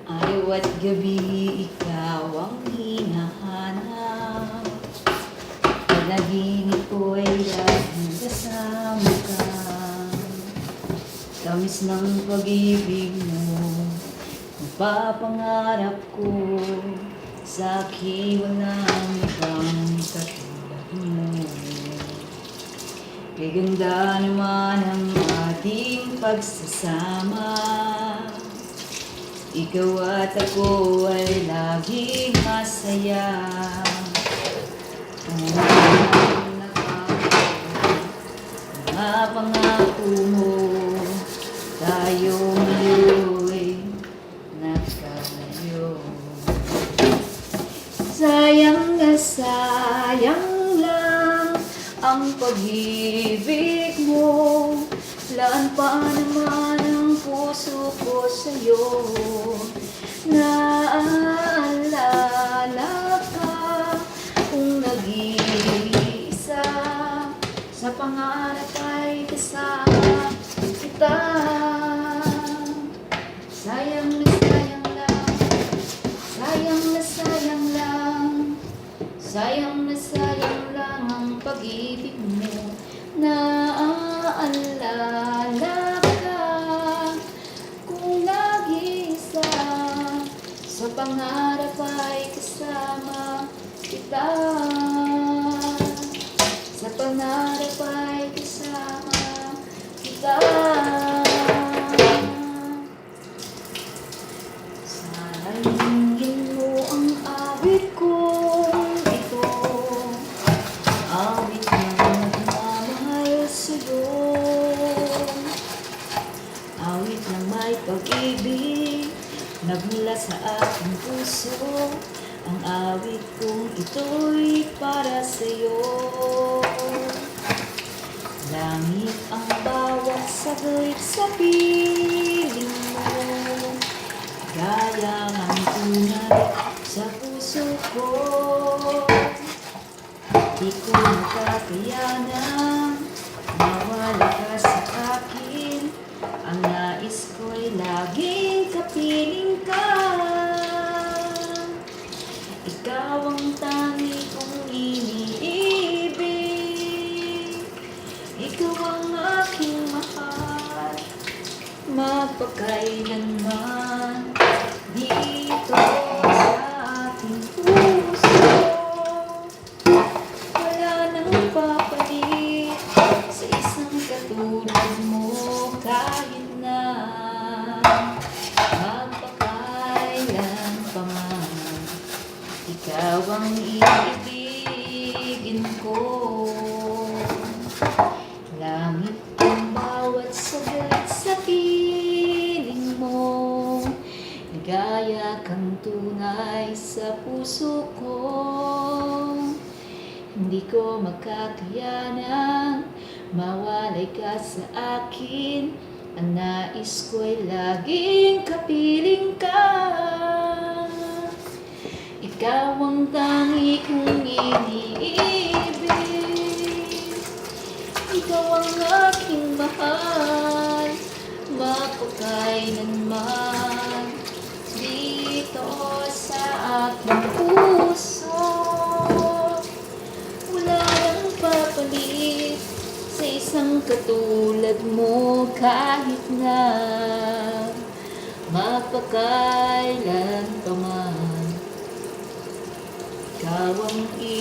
Araw at gabi, ikaw ang hinahanap. Panaginip ko'y laging kasama ka. Tamis ng pag-ibig mo, mapapangarap ko. Sa akin walang ibang katulad mo. Kay ganda naman ang ating pagsasama. Ikaw at ako ay laging masaya. Mga pangako mo, tayo ngayon nagkalayo. Sayang na sayang lang ang pag-ibig mo. Laan pa naman ang puso ko sa'yo. Naalala ka kung nag-iisa. Sa pangarap ay kasama kita. Sayang na sayang lang, sayang na sayang lang, sayang na sayang lang ang pag-ibig mo. Naalala ka kung nag-iisa. Sa pangarap ay kasama kita. Sa pangarap ay kasama kita. Salingin mo ang awit kong ito, awit na nagmamahal sa'yo, awit na may pag-ibig nagmula sa aking puso. Ang awit kong ito'y para sa'yo. Langit ang bawat saglit sa piling mo, gaya ng tunay sa puso ko. Di ko makakayanan mawala ka sa akin. Ang nais ko'y laging kapiling ka. Ikaw ang tangi kong iniibig. Ikaw ang aking mahal, mapagkailanman dito sa aking puso. Wala nang papalit sa isang katulad mo. Kahit na magpakailan pa man, ikaw ang iibigin ko. Langit ang bawat saglit sa piling mo, ligaya kang tunay sa puso ko. Hindi ko makakayanan mawalay ka sa akin. Ang nais ko'y laging kapiling ka. Ikaw ang tangi kong iniibig. Ikaw ang aking mahal, mapagkailanman dito sa aking puso. Wala nang papalit sa isang katulad mo. Kahit na mapakailan pa man, ikaw ang